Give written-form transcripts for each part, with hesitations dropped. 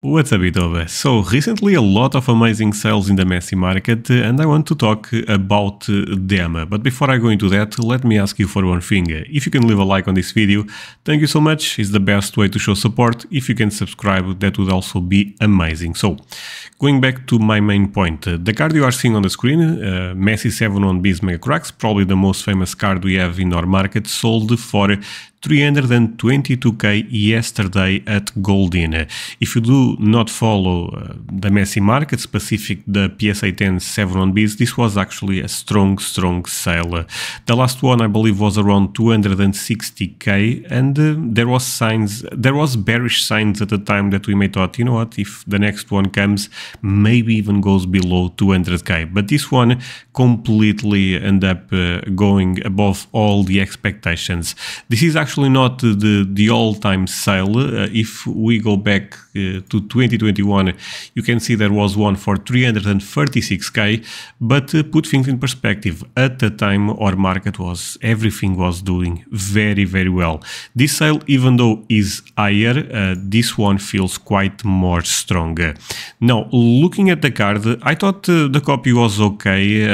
What's up, Itoba? So recently a lot of amazing sales in the Messi market and I want to talk about them. But before I go into that, let me ask you for one thing. If you can leave a like on this video, thank you so much. It's the best way to show support. If you can subscribe, that would also be amazing. So going back to my main point, the card you are seeing on the screen, Messi 7-1B's Mega Cracks, probably the most famous card we have in our market, sold for 322k yesterday at Goldin. If you do not follow the Messi market, specific the PSA 10 7-1Bs, this was actually a strong sale. The last one I believe was around 260k, and there was bearish signs at the time that we may thought, you know what, if the next one comes, maybe even goes below 200k. But this one completely ended up going above all the expectations. This is actually not the all-time sale. If we go back to 2021, you can see there was one for 336k, but put things in perspective, at the time our market everything was doing very well. This sale, even though is higher, this one feels quite more stronger. Now, looking at the card, I thought the copy was okay,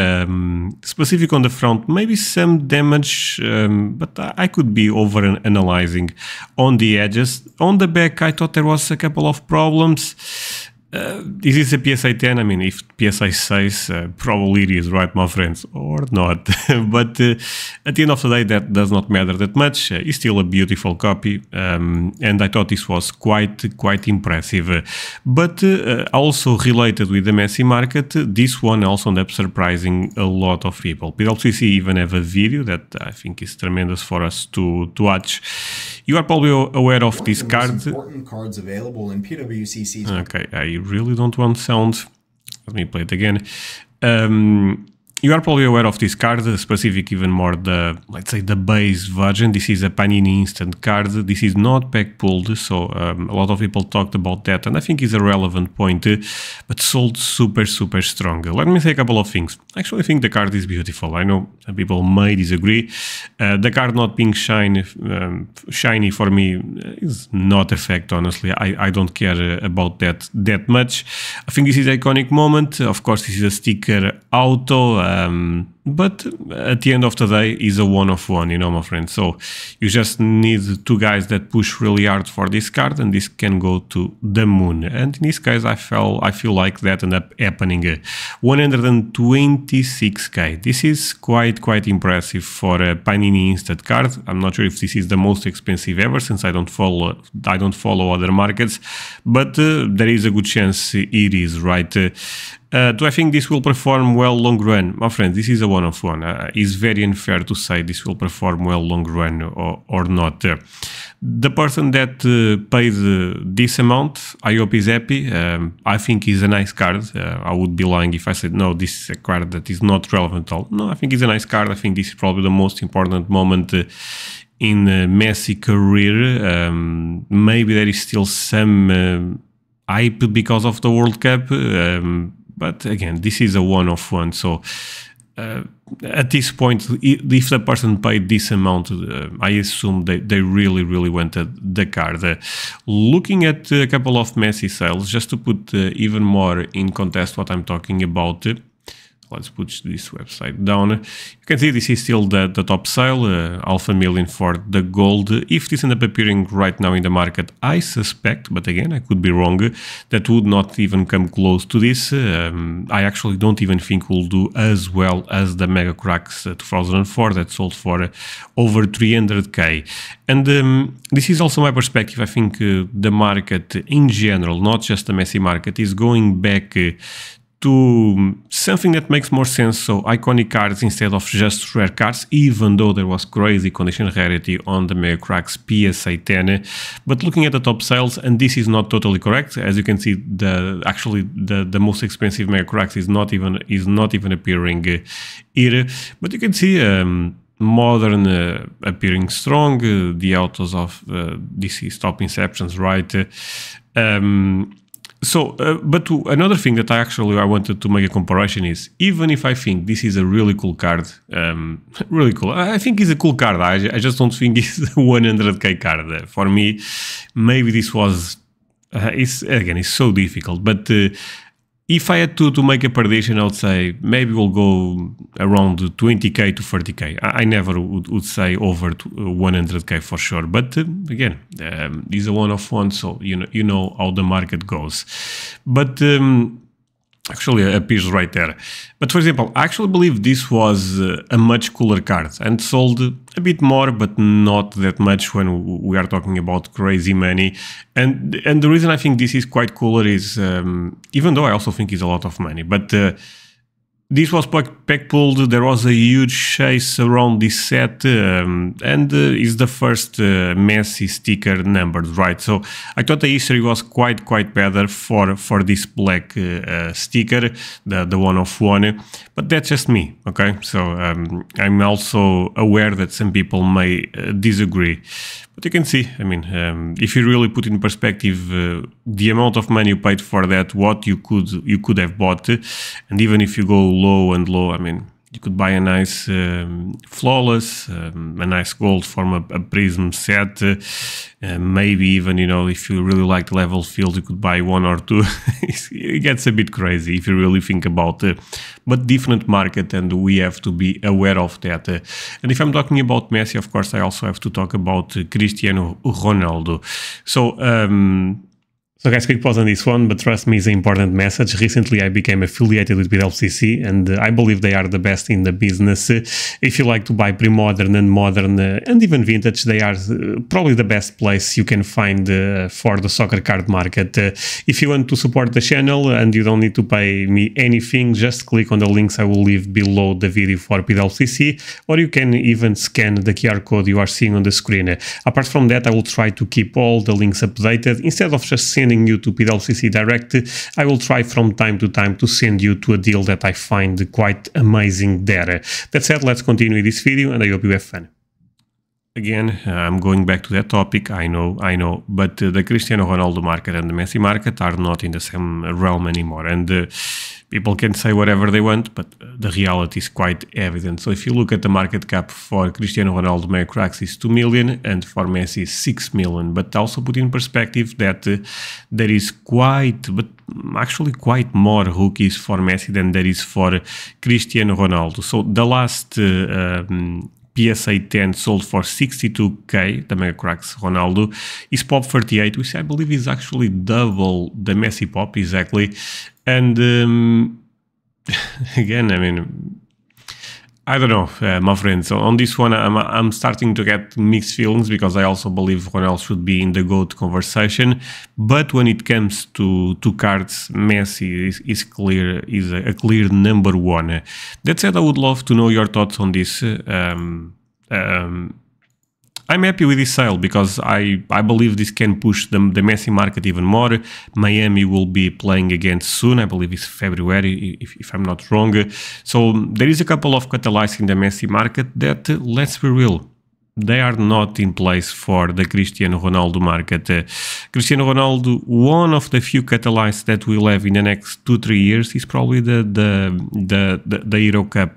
specific on the front, maybe some damage, but I could be over analyzing on the edges. On the back, I thought there was a couple of problems. This is a PSA 10. I mean, if PSA says, probably it is, right, my friends, or not. But at the end of the day, that does not matter that much. It's still a beautiful copy, and I thought this was quite impressive. But also related with the Messi market, this one also ended up surprising a lot of people. PWC even have a video that I think is tremendous for us to watch. You are probably aware of this card. Important cards available in PWC season. Okay, I really don't want sound. Let me play it again. You are probably aware of this card, specific even more the, let's say, the base version. This is a Panini Instant card. This is not pack pulled, so a lot of people talked about that, and I think it's a relevant point, but sold super strong. Let me say a couple of things. I actually think the card is beautiful. I know some people may disagree. The card not being shiny for me is not a fact, honestly. I don't care about that much. I think this is an iconic moment. Of course, this is a sticker auto, but at the end of the day, is a one of one, you know, my friend. So you just need two guys that push really hard for this card, and this can go to the moon. And in this case, I feel like that ended up happening. 126k. This is quite impressive for a Panini Instant card. I'm not sure if this is the most expensive ever, since I don't follow other markets, but there is a good chance it is, right? Do I think this will perform well long run? My friend, this is a one of one. It's very unfair to say this will perform well long run or not. The person that paid this amount, I hope he's happy. I think it's a nice card. I would be lying if I said, no, this is a card that is not relevant at all. No, I think it's a nice card. I think this is probably the most important moment in Messi career. Maybe there is still some hype because of the World Cup. But again, this is a one of one. So at this point, if the person paid this amount, I assume they really wanted the card. Looking at a couple of Messi sales, just to put even more in context what I'm talking about, let's put this website down. You can see this is still the top sale, $500,000 for the gold. If this ends up appearing right now in the market, I suspect, but again, I could be wrong, that would not even come close to this. I actually don't even think we'll do as well as the Mega Cracks 2004 that sold for over 300k. And this is also my perspective. I think the market in general, not just the Messi market, is going back to something that makes more sense, so iconic cards instead of just rare cards, even though there was crazy condition rarity on the Mega Cracks PSA 10. But looking at the top sales, and this is not totally correct, as you can see, the most expensive Mega Cracks is not even appearing here, but you can see modern appearing strong, the autos of DC Top Inceptions, right? But another thing that I wanted to make a comparison is, even if I think this is a really cool card, really cool, I think it's a cool card, I just don't think it's a 100k card. For me, maybe this was it's so difficult. But if I had to make a prediction, I would say maybe we'll go around 20k to 30k. I never would say over 100k for sure. But again, it's a one-off-one, so you know how the market goes. But actually appears right there. But for example, I actually believe this was a much cooler card and sold a bit more, but not that much when we are talking about crazy money. And the reason I think this is quite cooler is, even though I also think it's a lot of money, but this was pack pulled. There was a huge chase around this set, and it's the first Messi sticker numbered, right? So I thought the history was quite better for this black sticker, the one-of-one. But that's just me, okay? So I'm also aware that some people may disagree. But you can see, I mean, if you really put in perspective the amount of money you paid for that, what you could have bought, and even if you go low and low, I mean, you could buy a nice flawless, a nice gold from a prism set, maybe even, you know, if you really like the level field, you could buy one or two. It gets a bit crazy if you really think about it, but different market, and we have to be aware of that. And if I'm talking about Messi, of course, I also have to talk about Cristiano Ronaldo. So guys, quick pause on this one, but trust me, it's an important message. Recently, I became affiliated with BWCC, and I believe they are the best in the business. If you like to buy pre-modern and modern and even vintage, they are probably the best place you can find for the soccer card market. If you want to support the channel and you don't need to pay me anything, just click on the links I will leave below the video for BWCC, or you can even scan the QR code you are seeing on the screen. Apart from that, I will try to keep all the links updated. Instead of just sending you to PWCC Direct, I will try from time to time to send you to a deal that I find quite amazing there. That said, let's continue this video, and I hope you have fun. Again, I'm going back to that topic, I know, but the Cristiano Ronaldo market and the Messi market are not in the same realm anymore, and people can say whatever they want, but the reality is quite evident. So if you look at the market cap for Cristiano Ronaldo Mega Cracks is 2 million and for Messi is 6 million, but also put in perspective that there is quite more rookies for Messi than there is for Cristiano Ronaldo. So the last PSA 10 sold for 62k, the Mega Cracks Ronaldo, is Pop 38, which I believe is actually double the Messi Pop, exactly. And again, I mean, I don't know, my friends. So on this one, I'm starting to get mixed feelings because I also believe Ronaldo should be in the GOAT conversation. But when it comes to cards, Messi is a clear number one. That said, I would love to know your thoughts on this. I'm happy with this sale because I believe this can push the Messi market even more. Miami will be playing again soon. I believe it's February, if I'm not wrong. So there is a couple of catalysts in the Messi market that, let's be real, they are not in place for the Cristiano Ronaldo market. Cristiano Ronaldo, one of the few catalysts that we'll have in the next 2-3 years is probably the Euro Cup.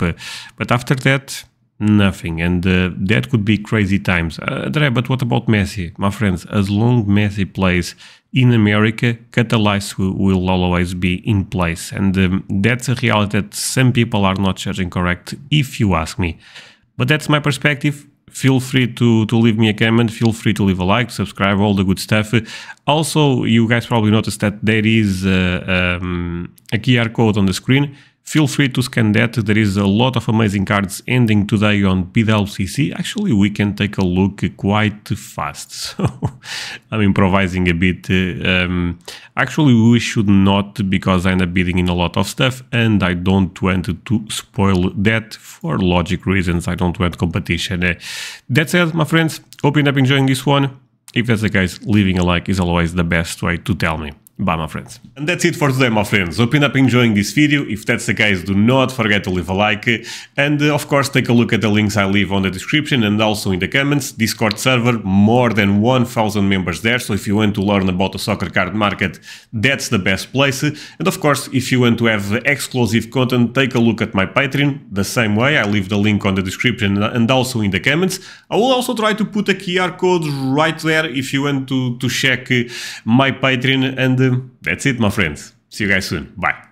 But after that, nothing, and that could be crazy times. But what about Messi? My friends, as long as Messi plays in America, catalysts will always be in place, and that's a reality that some people are not judging correct, if you ask me. But that's my perspective. Feel free to leave me a comment, feel free to leave a like, subscribe, all the good stuff. Also, you guys probably noticed that there is a QR code on the screen. Feel free to scan that. There is a lot of amazing cards ending today on PWCC. Actually, we can take a look quite fast. So I'm improvising a bit. Actually, we should not, because I end up bidding in a lot of stuff and I don't want to spoil that for logic reasons. I don't want competition. That said, my friends, hope you end up enjoying this one. If that's the case, leaving a like is always the best way to tell me. Bye, my friends. And that's it for today, my friends. Hope you end up enjoying this video. If that's the case, do not forget to leave a like. And of course, take a look at the links I leave on the description and also in the comments. Discord server, more than 1,000 members there. So if you want to learn about the soccer card market, that's the best place. And of course, if you want to have exclusive content, take a look at my Patreon. The same way, I leave the link on the description and also in the comments. I will also try to put a QR code right there if you want to check my Patreon. And that's it, my friends. See you guys soon. Bye.